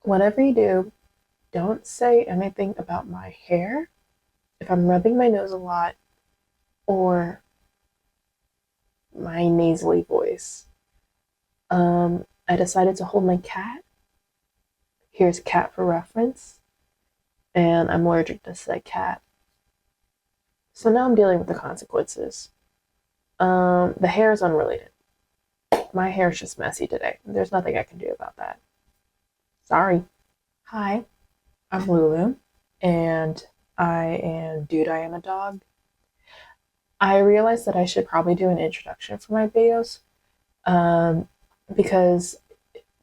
whatever you do, don't say anything about my hair if I'm rubbing my nose a lot or my nasally voice. I decided to hold my cat. Here's cat for reference, and I'm allergic to said cat. So now I'm dealing with the consequences. The hair is unrelated. My hair is just messy today. There's nothing I can do about that. Sorry. Hi, I'm Lulu, and I am Dude, I Am a Dog. I realized that I should probably do an introduction for my videos um, because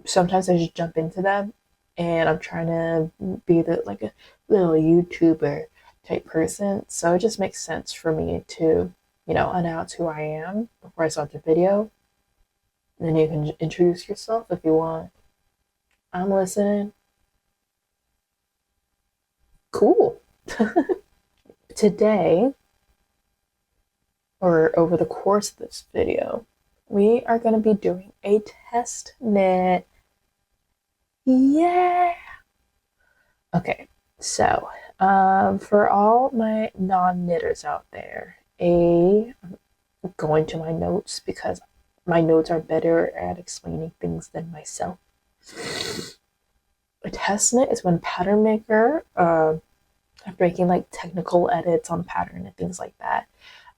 sometimes I just jump into them and I'm trying to be like a little YouTuber type person. So it just makes sense for me to, announce who I am before I start the video. And then you can introduce yourself if you want. I'm listening. Cool. Today, or over the course of this video, we are going to be doing a test knit. Yeah. Okay, so for all my non knitters out there, I'm going to my notes because my notes are better at explaining things than myself. A test knit is when pattern maker, breaking like technical edits on pattern and things like that.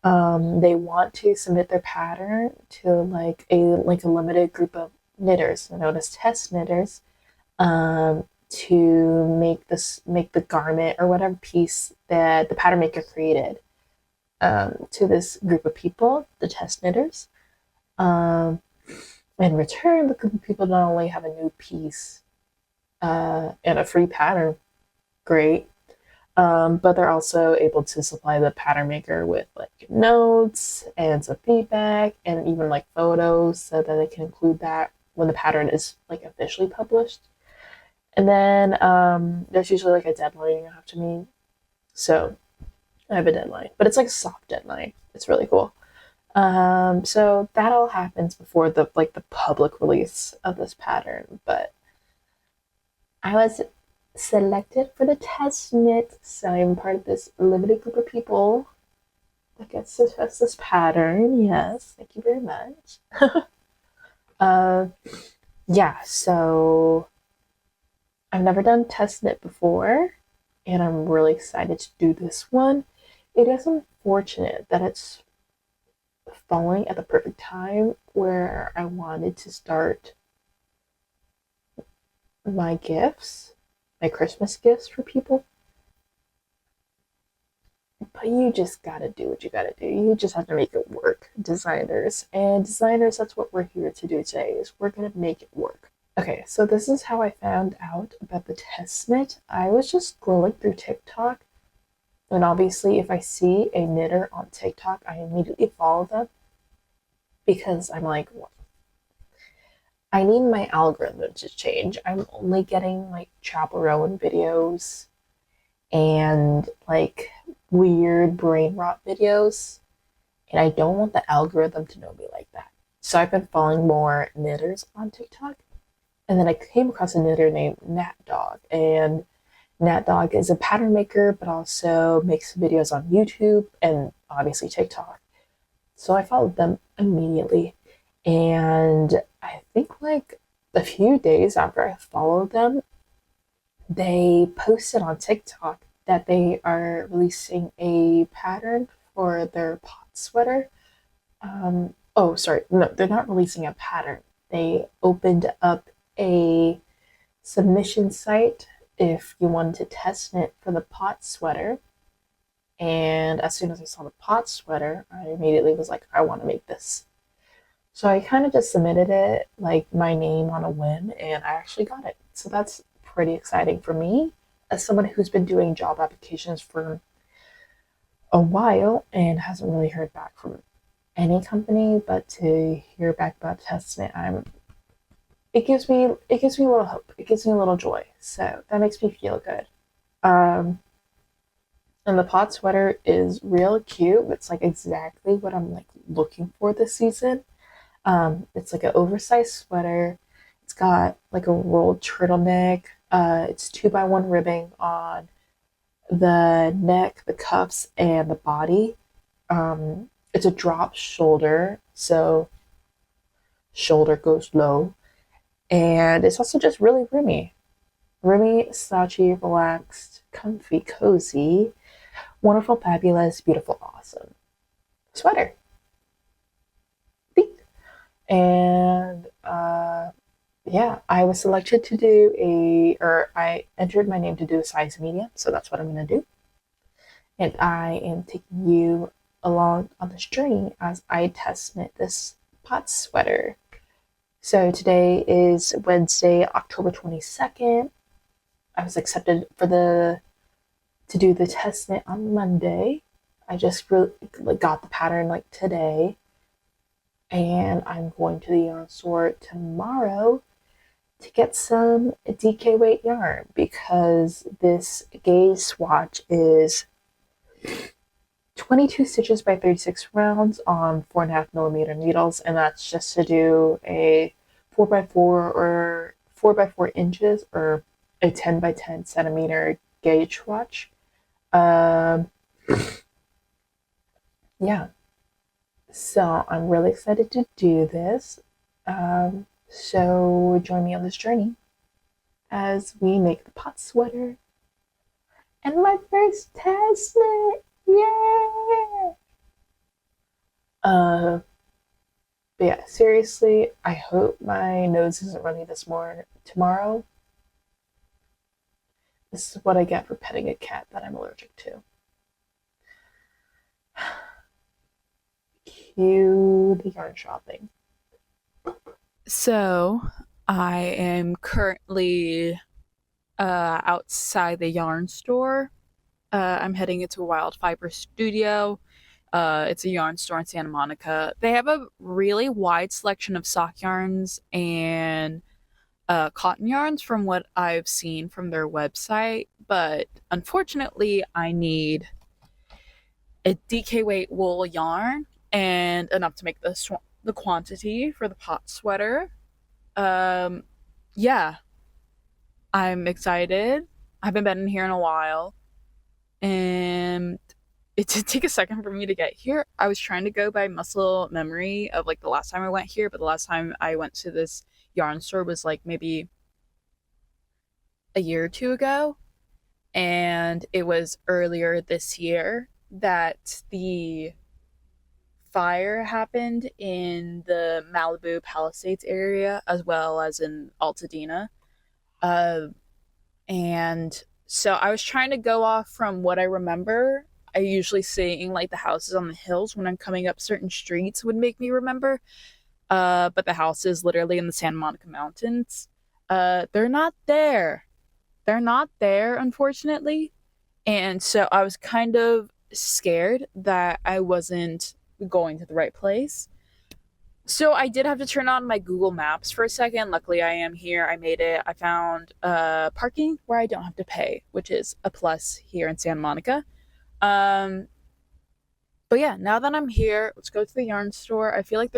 They want to submit their pattern to like a limited group of knitters, known as test knitters, to make the garment or whatever piece that the pattern maker created to this group of people, the test knitters. Um, in return, the group of people not only have a new piece and a free pattern, great, but they're also able to supply the pattern maker with like notes and some feedback and even like photos so that they can include that when the pattern is like officially published. And then there's usually like a deadline you have to meet. So I have a deadline, but it's like a soft deadline. It's really cool. So that all happens before the public release of this pattern. But I was selected for the test knit, so I'm part of this limited group of people that gets to test this pattern. Yes, thank you very much. uh, yeah, so I've never done test knit before, and I'm really excited to do this one. It is unfortunate that it's falling at the perfect time where I wanted to start my gifts, my Christmas gifts for people. But you just gotta do what you gotta do. You just have to make it work, designers. And designers, that's what we're here to do today, is we're gonna make it work. Okay, so this is how I found out about the test knit. I was just scrolling through TikTok, and obviously if I see a knitter on TikTok, I immediately follow them because I'm like, I need my algorithm to change. I'm only getting like Chapel Rowan videos and like weird brain rot videos, and I don't want the algorithm to know me like that. So I've been following more knitters on TikTok, and then I came across a knitter named Nat Dog, and Nat Dog is a pattern maker, but also makes videos on YouTube and obviously TikTok. So I followed them immediately, and I think like a few days after I followed them, they posted on TikTok that they are releasing a pattern for their pot sweater. Oh, sorry, no, they're not releasing a pattern. They opened up a submission site if you wanted to test knit for the pot sweater. And as soon as I saw the pot sweater, I immediately was like, I want to make this. So I kind of just submitted it, like my name on a whim, and I actually got it. So that's pretty exciting for me as someone who's been doing job applications for a while and hasn't really heard back from any company. But to hear back about testing it, it gives me a little hope. It gives me a little joy. So that makes me feel good. Um, and the pot sweater is real cute. It's like exactly what I'm like looking for this season. It's like an oversized sweater. It's got like a rolled turtleneck. It's 2x1 ribbing on the neck, the cuffs, and the body. It's a drop shoulder, so shoulder goes low, and it's also just really roomy. Roomy, slouchy, relaxed, comfy, cozy, wonderful, fabulous, beautiful, awesome sweater. And yeah, I was selected to do or I entered my name to do a size medium, so that's what I'm gonna do. And I am taking you along on this journey as I test knit this pot sweater. So today is Wednesday, October 22nd. I was accepted to do the test knit on Monday. I just really got the pattern like today, and I'm going to the yarn store tomorrow to get some DK weight yarn because this gaze swatch is 22 stitches by 36 rounds on 4.5mm needles, and that's just to do a 4x4 or 4x4 inches or a 10x10 centimeter gauge swatch. Yeah, so I'm really excited to do this. So join me on this journey as we make the pot sweater and my first test knit. Yeah. But yeah, seriously, I hope my nose isn't runny tomorrow. This is what I get for petting a cat that I'm allergic to. Cue the yarn shopping. So I am currently outside the yarn store. I'm heading into Wild Fiber Studio. It's a yarn store in Santa Monica. They have a really wide selection of sock yarns and cotton yarns from what I've seen from their website. But unfortunately, I need a DK weight wool yarn and enough to make the quantity for the pot sweater. Um, yeah, I'm excited. I haven't been in here in a while, and it did take a second for me to get here. I was trying to go by muscle memory of like the last time I went here, but the last time I went to this yarn store was like maybe a year or two ago, and it was earlier this year that the fire happened in the Malibu Palisades area as well as in Altadena. Uh, and so I was trying to go off from what I remember. I usually seeing like the houses on the hills when I'm coming up certain streets would make me remember. But the houses literally in the Santa Monica Mountains, they're not there. They're not there, unfortunately. And so I was kind of scared that I wasn't going to the right place. So I did have to turn on my Google Maps for a second. Luckily, I am here. I made it. I found parking where I don't have to pay, which is a plus here in Santa Monica. Um, but yeah, now that I'm here, let's go to the yarn store. I feel like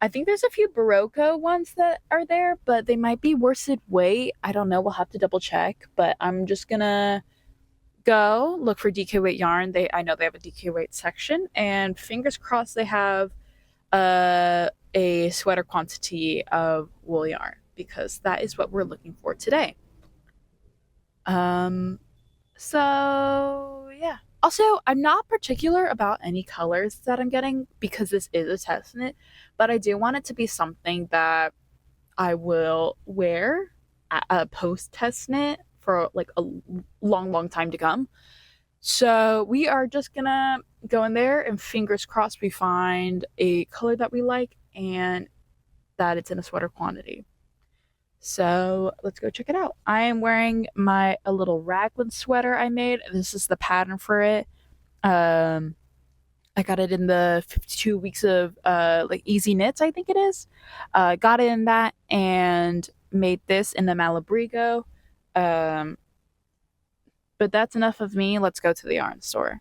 I think there's a few Barocco ones that are there, but they might be worsted weight. I don't know. We'll have to double check. But I'm just gonna go look for DK weight yarn. I know they have a DK weight section, and fingers crossed they have a sweater quantity of wool yarn because that is what we're looking for today. Um, so yeah. Also, I'm not particular about any colors that I'm getting because this is a test knit, but I do want it to be something that I will wear at a post test knit for like a long, long time to come. So we are just gonna go in there and fingers crossed we find a color that we like and that it's in a sweater quantity. So let's go check it out. I am wearing a little raglan sweater I made. This is the pattern for it. Um, I got it in the 52 weeks of like easy knits, I think it is. Got it in that and made this in the Malabrigo. Um, but that's enough of me. Let's go to the yarn store.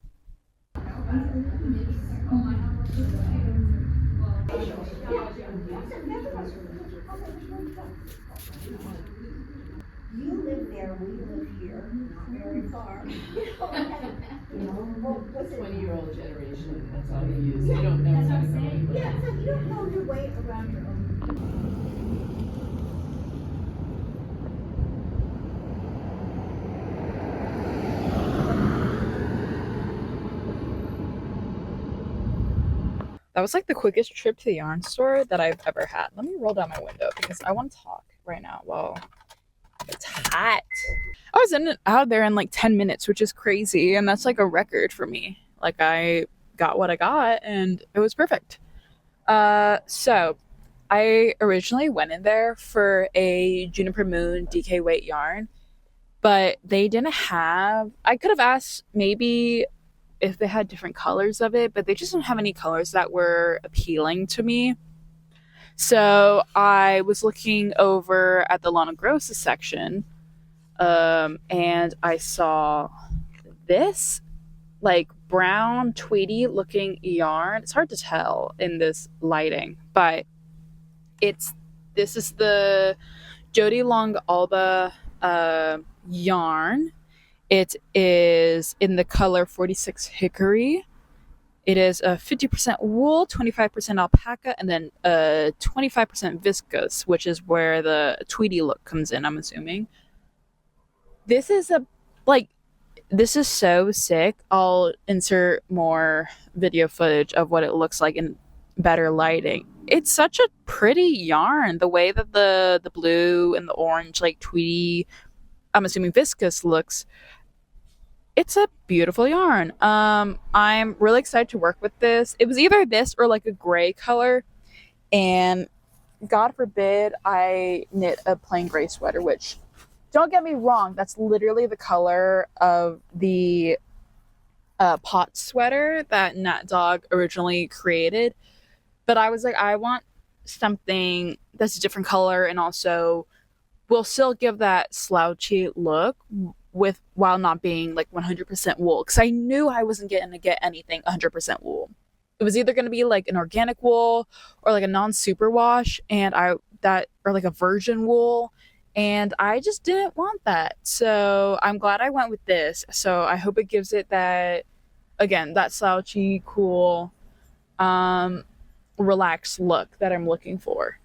where we live here, not very far. What was it? 20-year-old generation, that's all they use. They don't know That's how what to I'm go saying. anywhere. Yeah, it's like you don't know your way around your own. That was like the quickest trip to the yarn store that I've ever had. Let me roll down my window because I want to talk right now. Well, it's hot. I was in and out of there in like 10 minutes, which is crazy. And that's like a record for me. Like I got what I got and it was perfect. So I originally went in there for a Juniper Moon DK weight yarn, but they didn't have, I could have asked maybe if they had different colors of it, but they just didn't have any colors that were appealing to me. So I was looking over at the Lana Grossa section, and I saw this like brown tweedy looking yarn. It's hard to tell in this lighting, but it's this is the Jody Long Alba yarn. It is in the color 46 Hickory. It is a 50% wool, 25% alpaca, and then 25% viscose, which is where the tweedy look comes in, I'm assuming. This is this is so sick. I'll insert more video footage of what it looks like in better lighting. It's such a pretty yarn. The way that the blue and the orange like tweedy, I'm assuming viscose looks, it's a beautiful yarn. I'm really excited to work with this. It was either this or like a gray color, and God forbid I knit a plain gray sweater, which don't get me wrong, that's literally the color of the pot sweater that Nat Dog originally created. But I was like, I want something that's a different color and also will still give that slouchy look with while not being like 100% wool, because I knew I wasn't getting to get anything 100% wool. It was either going to be like an organic wool or like a non-superwash, and I that or like a virgin wool, and I just didn't want that. So I'm glad I went with this. So I hope it gives it that, again, that slouchy, cool, relaxed look that I'm looking for.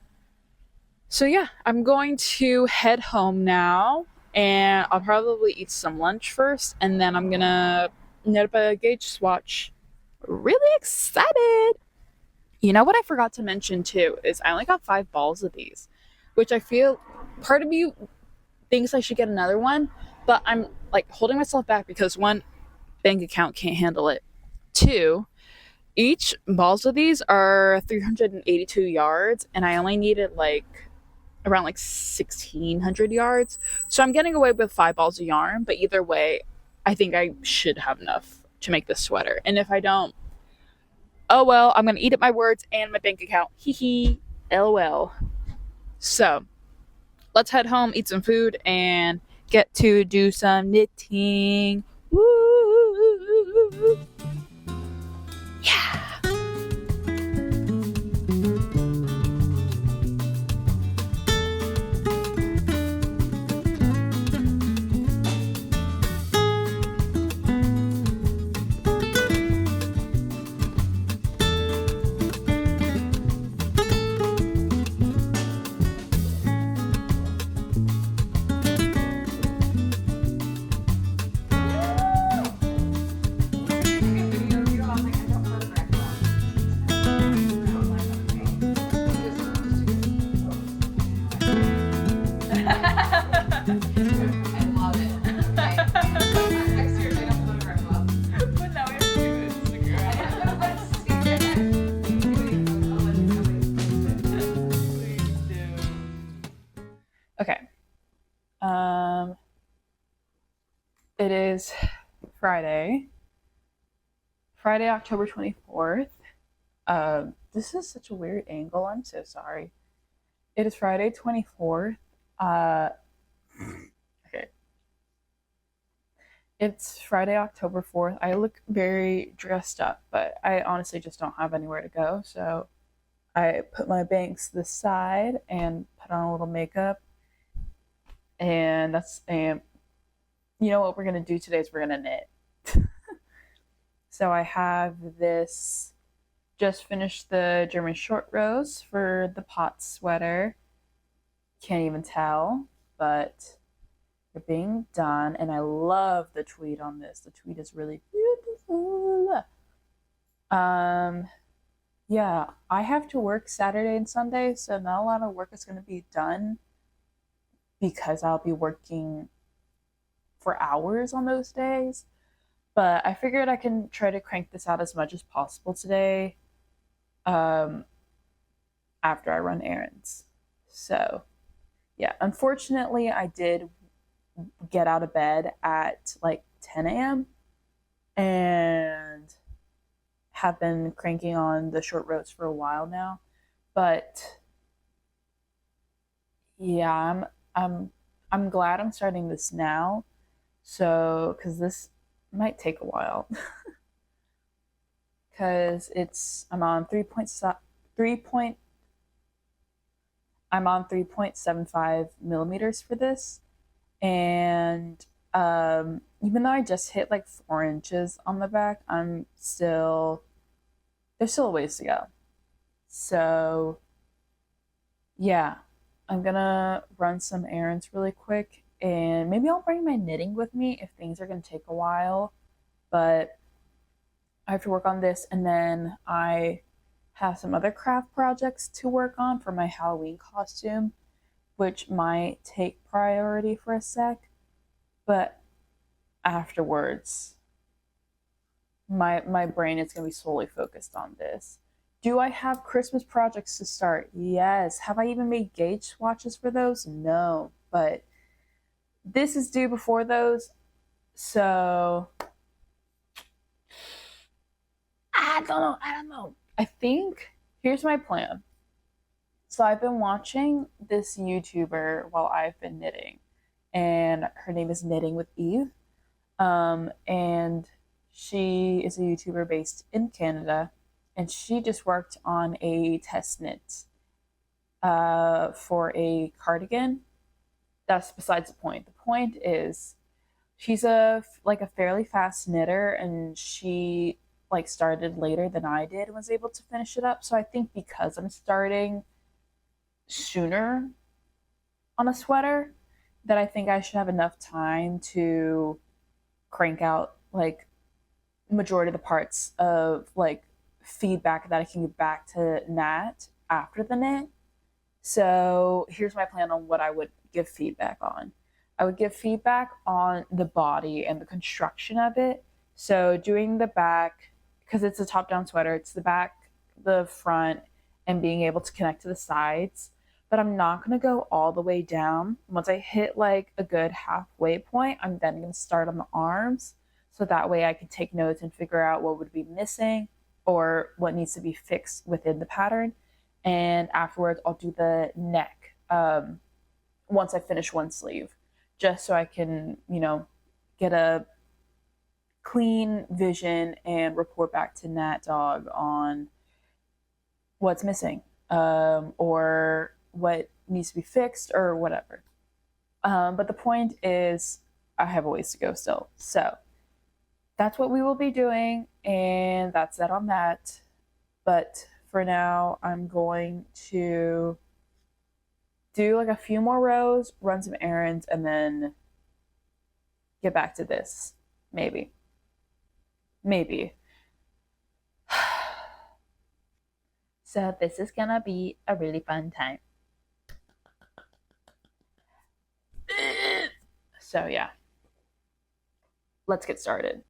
So yeah, I'm going to head home now, and I'll probably eat some lunch first, and then I'm gonna knit up a gauge swatch. Really excited! You know what I forgot to mention too is I only got 5 balls of these, which I feel part of me thinks I should get another one, but I'm like holding myself back because one, bank account can't handle it. Two, each balls of these are 382 yards, and I only needed like around like 1,600 yards. So I'm getting away with 5 balls of yarn, but either way, I think I should have enough to make this sweater. And if I don't, oh well, I'm gonna eat up my words and my bank account. Hee hee, lol. So let's head home, eat some food, and get to do some knitting. Woo! Yeah. Okay. It is Friday, October 24th. This is such a weird angle. I'm so sorry. It is Friday 24th. Okay. It's Friday, October 4th. I look very dressed up, but I honestly just don't have anywhere to go. So I put my bangs to the side and put on a little makeup. And you know what we're gonna do today is we're gonna knit. So I have this, just finished the German short rows for the pot sweater. Can't even tell, but they're being done, and I love the tweed on this. The tweed is really beautiful. Yeah, I have to work Saturday and Sunday, so not a lot of work is going to be done because I'll be working for hours on those days. But I figured I can try to crank this out as much as possible today, after I run errands. So, yeah, unfortunately, I did get out of bed at like 10 a.m. and have been cranking on the short rows for a while now. But yeah, I'm glad I'm starting this now. So, because this might take a while. Because I'm on 3.75 millimeters for this, and even though I just hit like 4 inches on the back, there's still a ways to go. So yeah, I'm gonna run some errands really quick, and maybe I'll bring my knitting with me if things are gonna take a while. But I have to work on this, and then I have some other craft projects to work on for my Halloween costume, which might take priority for a sec. But afterwards, my brain is going to be solely focused on this. Do I have Christmas projects to start? Yes. Have I even made gauge swatches for those? No. But this is due before those, so I don't know. I think here's my plan. So I've been watching this YouTuber while I've been knitting, and her name is Knitting with Eve. And she is a YouTuber based in Canada, and she just worked on a test knit for a cardigan. That's besides the point. The point is she's a fairly fast knitter, and she started later than I did and was able to finish it up. So I think because I'm starting sooner on a sweater, that I think I should have enough time to crank out majority of the parts of feedback that I can give back to Nat after the knit. So here's my plan on what I would give feedback on. I would give feedback on the body and the construction of it. So doing the back, because it's a top-down sweater, it's the back, the front, and being able to connect to the sides. But I'm not going to go all the way down. Once I hit a good halfway point, I'm then going to start on the arms. So that way I can take notes and figure out what would be missing or what needs to be fixed within the pattern. And afterwards, I'll do the neck once I finish one sleeve, just so I can, get a clean vision and report back to Nat Dog on what's missing or what needs to be fixed or whatever. But the point is, I have a ways to go still. So that's what we will be doing, and that's that on that. But for now, I'm going to do a few more rows, run some errands, and then get back to this. Maybe. So this is gonna be a really fun time. So yeah, let's get started.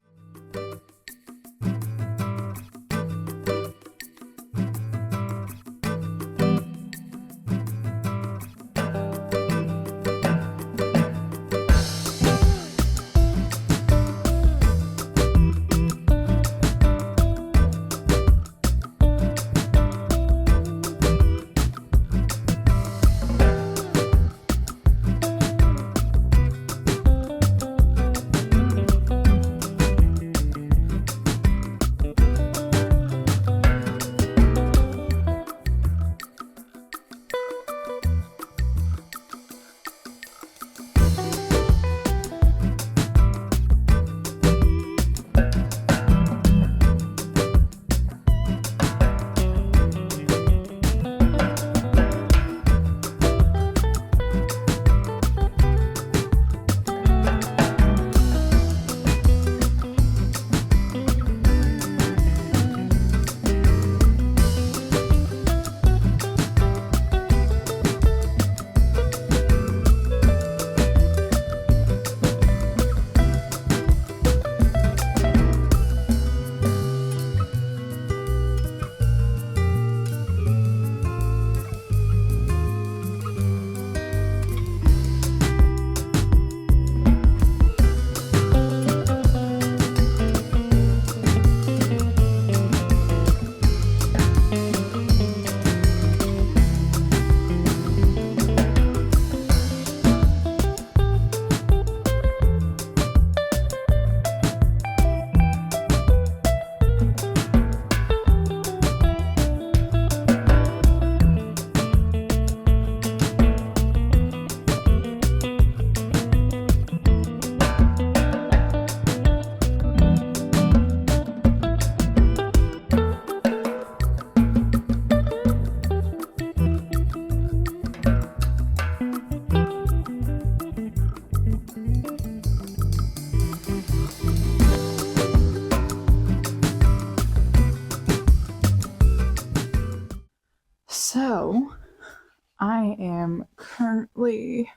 currently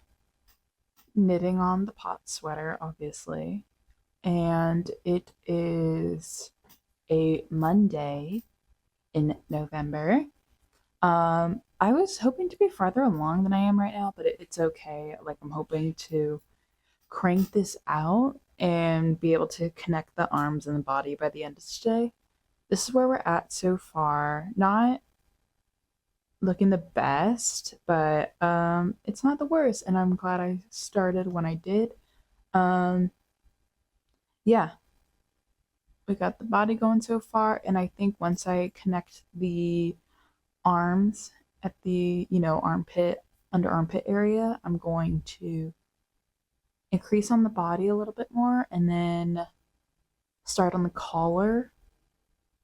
knitting on the pot sweater, obviously, and it is a Monday in November. I was hoping to be farther along than I am right now, but it's okay. Like, I'm hoping to crank this out and be able to connect the arms and the body by the end of today. This is where we're at so far. Not looking the best, but it's not the worst, and I'm glad I started when I did. Um, yeah, we got the body going so far, and I think once I connect the arms at the, armpit, under armpit area, I'm going to increase on the body a little bit more and then start on the collar,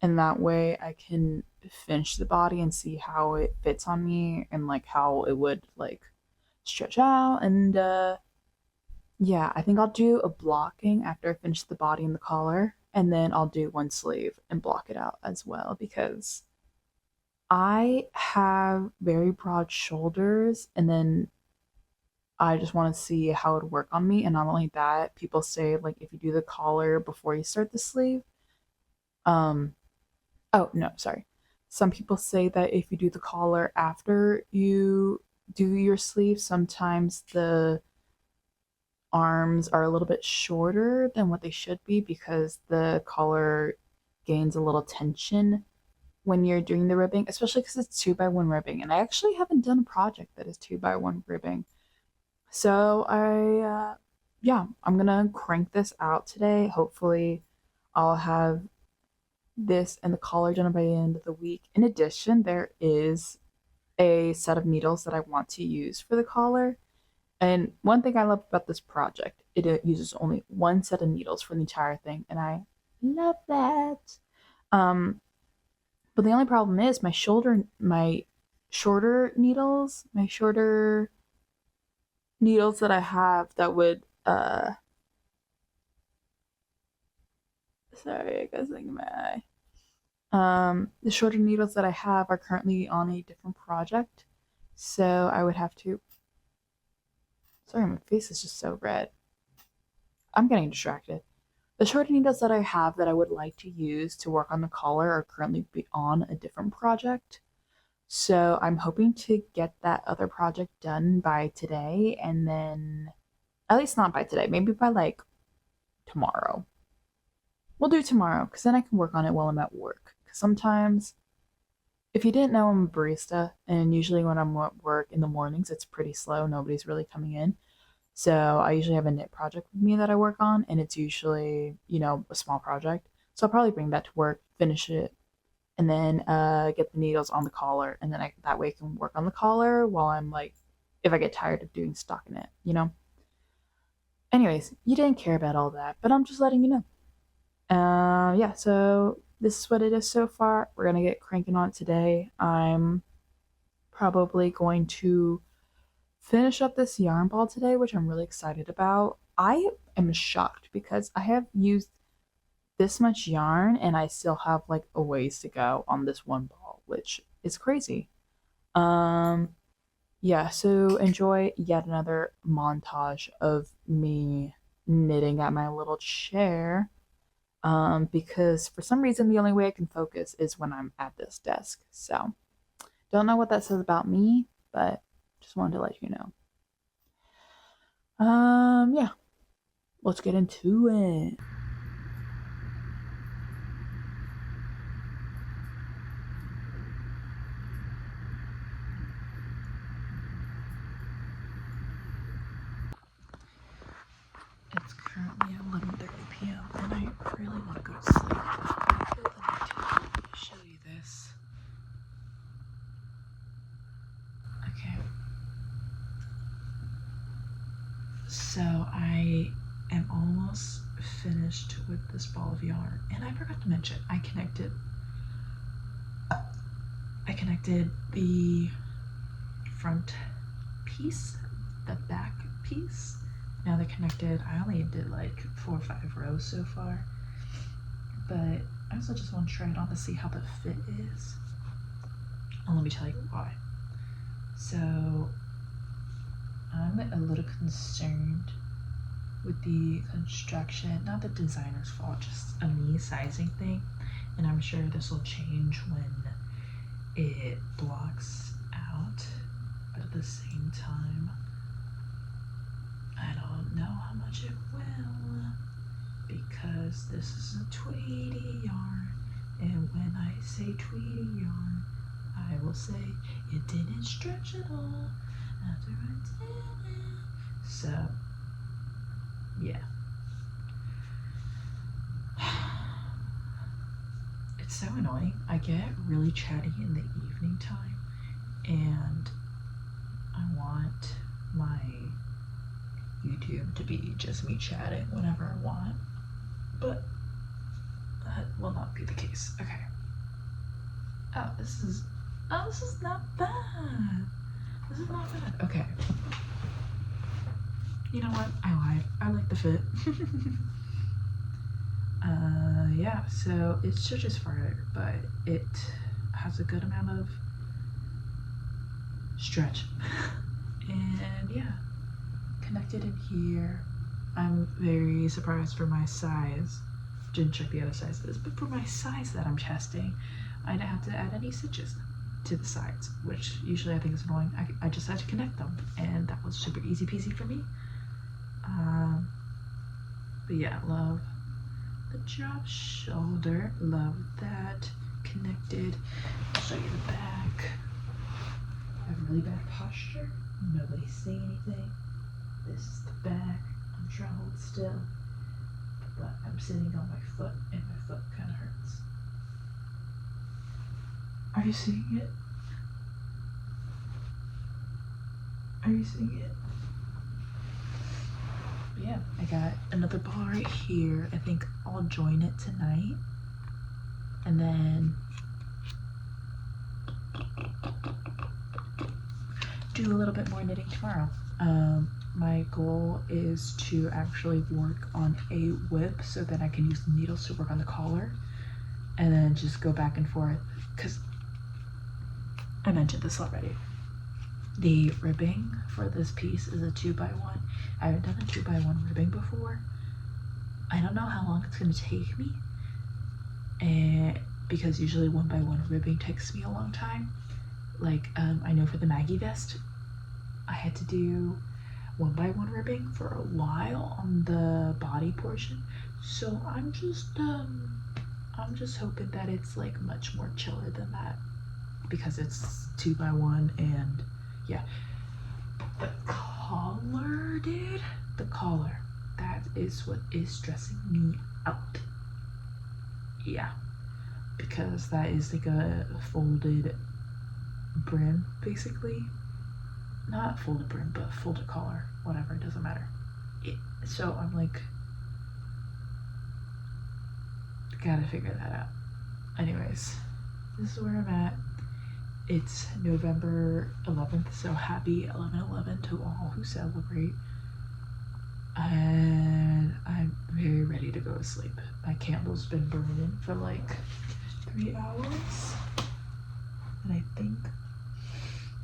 and that way I can finish the body and see how it fits on me and like how it would like stretch out. And yeah, I think I'll do a blocking after I finish the body and the collar, and then I'll do one sleeve and block it out as well, because I have very broad shoulders, and then I just want to see how it would work on me. And not only that, people say like if you do the collar before you start the sleeve, oh no, sorry. Some people say that if you do the collar after you do your sleeve, sometimes the arms are a little bit shorter than what they should be because the collar gains a little tension when you're doing the ribbing, especially because it's 2x1 ribbing. And I actually haven't done a project that is 2x1 ribbing. So yeah, I'm gonna crank this out today. Hopefully, I'll have this and the collar done by the end of the week. In addition, there is a set of needles that I want to use for the collar. And one thing I love about this project, it uses only one set of needles for the entire thing, and I love that. But the only problem is my shorter needles that I have that would sorry, I got something in my eye. The shorter needles that I have are currently on a different project, so I would have to. Sorry, my face is just so red. I'm getting distracted. The shorter needles that I have that I would like to use to work on the collar are currently on a different project. So I'm hoping to get that other project done by today, and then, at least not by today, maybe by like tomorrow. We'll do tomorrow, because then I can work on it while I'm at work. Because sometimes, if you didn't know, I'm a barista, and usually when I'm at work in the mornings, it's pretty slow. Nobody's really coming in. So I usually have a knit project with me that I work on, and it's usually, a small project. So I'll probably bring that to work, finish it, and then get the needles on the collar, and then that way I can work on the collar while I'm like, if I get tired of doing stockinette, Anyways, you didn't care about all that, but I'm just letting you know. Yeah, so this is what it is so far. We're gonna get cranking on it today. I'm probably going to finish up this yarn ball today, which I'm really excited about. I am shocked because I have used this much yarn and I still have like a ways to go on this one ball, which is crazy. Yeah, so enjoy yet another montage of me knitting at my little chair. Because for some reason the only way I can focus is when I'm at this desk. So don't know what that says about me, but just wanted to let you know. Yeah, let's get into it. It's currently 11:30 p.m. and I really want to go to sleep. I feel the need to show you this. Okay. So I am almost finished with this ball of yarn, and I forgot to mention I connected the front piece, the back piece. Now they're connected. I only did like 4 or 5 rows so far, but I also just want to try it on to see how the fit is. And let me tell you why. So I'm a little concerned with the construction, not the designer's fault, just a me sizing thing. And I'm sure this will change when it blocks out. But at the same time, I don't know how much it will, because this is a Tweety yarn. And when I say Tweety yarn, I will say it didn't stretch at all after I did it. So, yeah. It's so annoying. I get really chatty in the evening time, and I want my YouTube to be just me chatting whenever I want, but that will not be the case. Okay. Oh, this is not bad. This is not bad. Okay. You know what? I lied. I like the fit. Yeah, so it stretches farther, but it has a good amount of stretch. And yeah, connected in here. I'm very surprised for my size. Didn't check the other sizes, but for my size that I'm testing, I didn't have to add any stitches to the sides, which usually I think is annoying. I just had to connect them, and that was super easy peasy for me. But yeah, love the drop shoulder, love that. Connected. I'll show you the back. I have really bad posture. Nobody say anything. This is the back. I'm trying to hold still, but I'm sitting on my foot, and my foot kind of hurts. Are you seeing it? Are you seeing it? Yeah, I got another ball right here. I think I'll join it tonight, and then do a little bit more knitting tomorrow. My goal is to actually work on a whip so that I can use the needles to work on the collar, and then just go back and forth, because I mentioned this already. The ribbing for this piece is a 2x1. I haven't done a 2x1 ribbing before. I don't know how long it's going to take me, and because usually 1x1 ribbing takes me a long time. Like, I know for the Maggie vest, I had to do 1x1 ribbing for a while on the body portion. So I'm just hoping that it's like much more chiller than that, because it's 2x1. And yeah, the collar, dude, the collar, that is what is stressing me out. Yeah, because that is like a folded brim, basically. Not folded brim, but folded collar, whatever, it doesn't matter. So I'm like, gotta figure that out. Anyways, this is where I'm at. It's November 11th, so happy 11/11 to all who celebrate. And I'm very ready to go to sleep. My candle's been burning for like 3 hours, and I think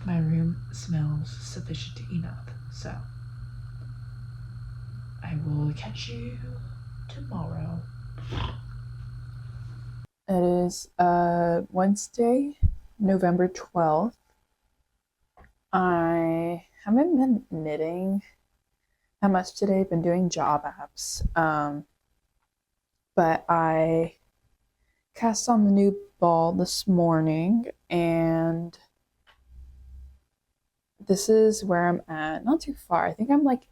my room smells sufficient enough. So I will catch you tomorrow. It is Wednesday, November 12th. I haven't been knitting that much today. I've been doing job apps. But I cast on the new ball this morning, and this is where I'm at. Not too far. I think I'm like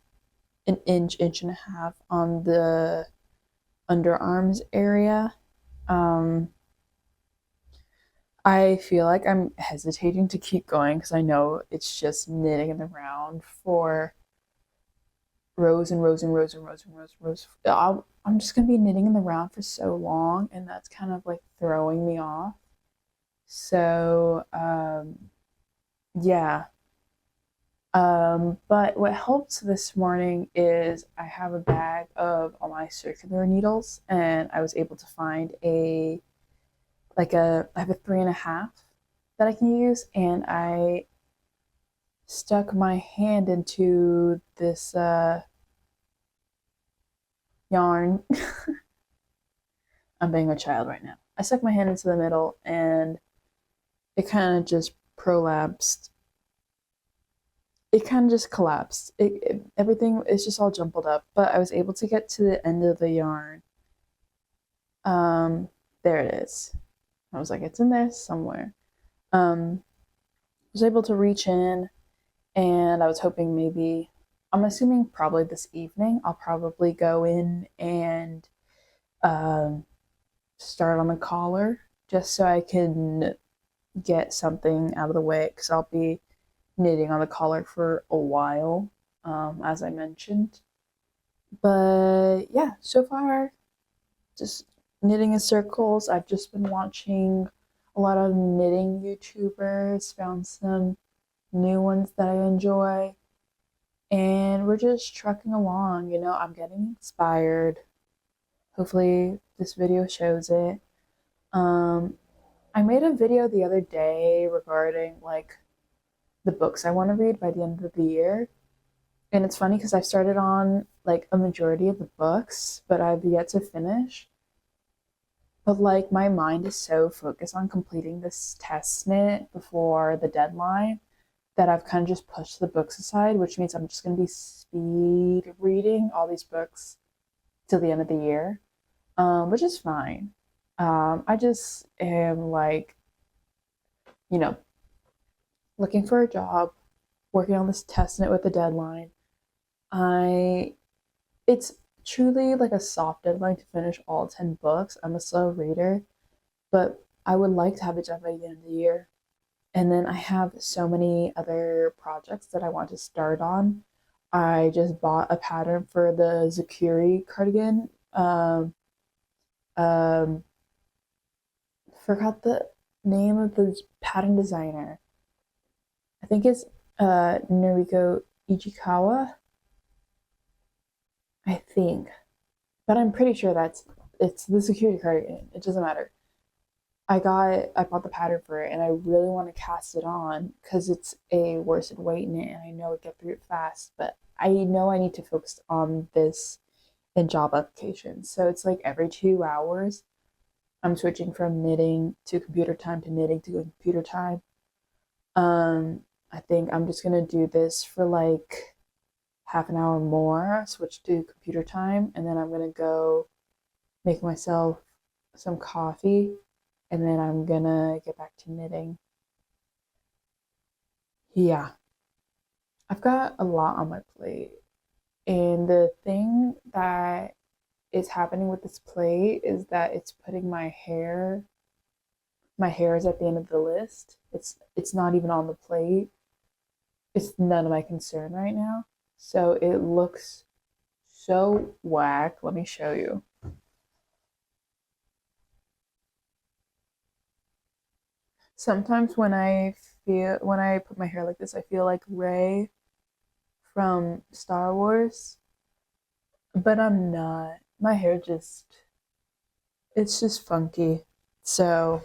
an inch and a half on the underarms area. I feel like I'm hesitating to keep going because I know it's just knitting in the round for rows and rows and rows and rows and rows and rows. I'm just gonna be knitting in the round for so long, and that's kind of like throwing me off. So yeah. But what helped this morning is I have a bag of all my circular needles, and I was able to find I have a 3.5 that I can use, and I stuck my hand into this yarn. I'm being a child right now. I stuck my hand into the middle and it kind of just prolapsed. It kind of just collapsed. Everything is just all jumbled up, but I was able to get to the end of the yarn. There it is. I was like, it's in there somewhere. Was able to reach in, and I was hoping maybe, I'm assuming probably this evening, I'll probably go in and start on the collar just so I can get something out of the way because I'll be knitting on the collar for a while, as I mentioned. But yeah, so far, just knitting in circles. I've just been watching a lot of knitting YouTubers, found some new ones that I enjoy, and we're just trucking along. I'm getting inspired. Hopefully, this video shows it. I made a video the other day regarding like the books I want to read by the end of the year. And it's funny because I've started on like a majority of the books, but I've yet to finish. But like my mind is so focused on completing this test knit before the deadline that I've kind of just pushed the books aside, which means I'm just going to be speed reading all these books till the end of the year, which is fine. I just am like, you know, looking for a job, working on this test knit with a deadline. It's truly like a soft deadline to finish all 10 books. I'm a slow reader, but I would like to have it done by the end of the year. And then I have so many other projects that I want to start on. I just bought a pattern for the Zakuri cardigan. Um, Forgot the name of the pattern designer. I think it's Noriko Ichikawa. I think, but I'm pretty sure it's the security cardigan. It doesn't matter. I bought the pattern for it, and I really want to cast it on because it's a worsted weight knit, and I know it get through it fast. But I know I need to focus on this in job applications. So it's like every 2 hours, I'm switching from knitting to computer time to knitting to computer time. I think I'm just gonna do this for like half an hour more, switch to computer time, and then I'm gonna go make myself some coffee, and then I'm gonna get back to knitting. Yeah, I've got a lot on my plate, and the thing that is happening with this plate is that it's putting my hair is at the end of the list. It's not even on the plate. It's none of my concern right now. So it looks so whack. Let me show you. Sometimes when I put my hair like this, I feel like Rey from Star Wars, but I'm not. My hair it's just funky. So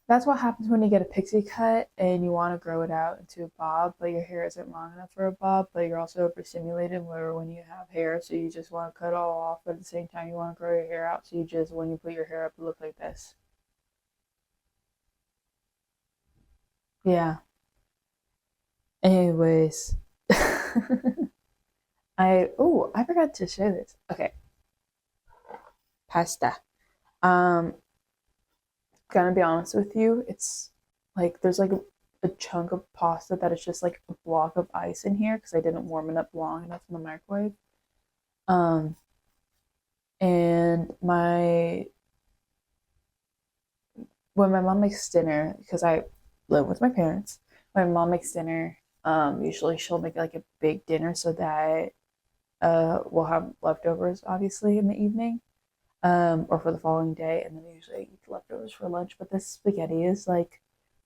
that's what happens when you get a pixie cut and you want to grow it out into a bob, but your hair isn't long enough for a bob, but you're also overstimulated where when you have hair, so you just want to cut it all off, but at the same time you want to grow your hair out, so you just, when you put your hair up, it looks like this. Yeah. Anyways. I forgot to show this. Okay. Pasta. Um, Gonna be honest with you, it's like there's like a chunk of pasta that is just like a block of ice in here because I didn't warm it up long enough in the microwave. Um, and my when my mom makes dinner, because I live with my parents, my mom makes dinner. Usually she'll make like a big dinner so that we'll have leftovers obviously in the evening, or for the following day, and then usually I eat the leftovers for lunch. But this spaghetti is like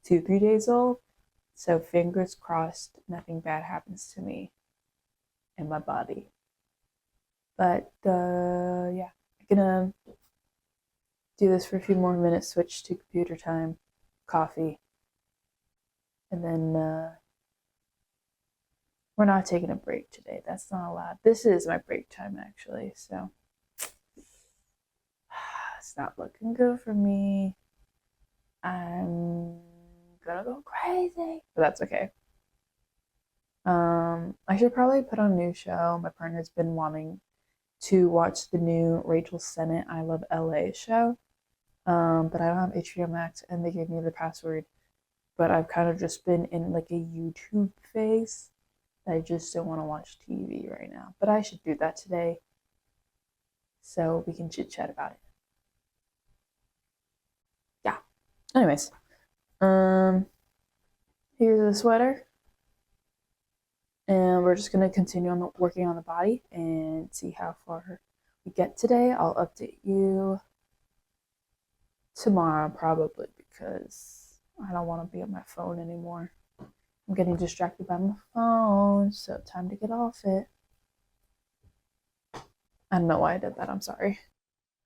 2, 3 days old, so fingers crossed nothing bad happens to me and my body. But yeah, I'm gonna do this for a few more minutes, switch to computer time, coffee, and then We're not taking a break today. That's not allowed. This is my break time, actually. So it's not looking good for me. I'm gonna go crazy, but that's okay. I should probably put on a new show. My partner's been wanting to watch the new Rachel Sennett I Love LA show. But I don't have HBO Max and they gave me the password. But I've kind of just been in like a YouTube phase. I just don't want to watch TV right now. But I should do that today so we can chit chat about it. Yeah. Anyways, here's the sweater. And we're just gonna continue on working on the body and see how far we get today. I'll update you tomorrow probably because I don't want to be on my phone anymore. I'm getting distracted by my phone, so time to get off it. I don't know why I did that. I'm sorry.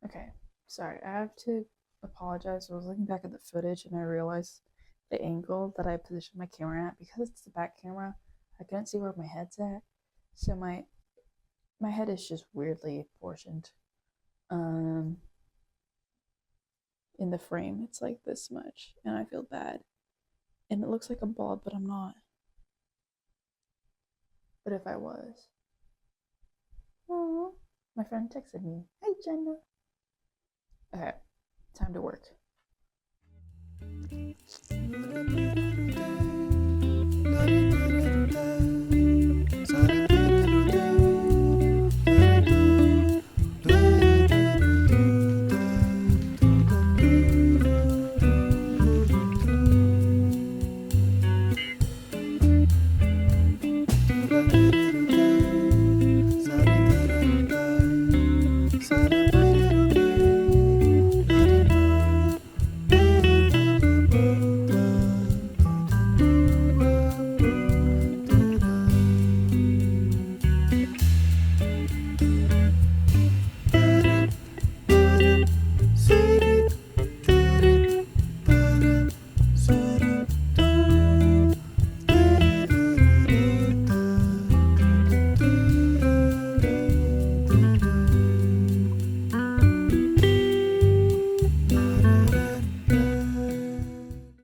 Okay, sorry. I have to apologize. I was looking back at the footage and I realized the angle that I positioned my camera at, because it's the back camera, I couldn't see where my head's at. So my head is just weirdly portioned. In the frame, it's like this much, and I feel bad. And it looks like I'm bald, but I'm not. But if I was. Oh, my friend texted me. Hi, Jenna. Okay, time to work.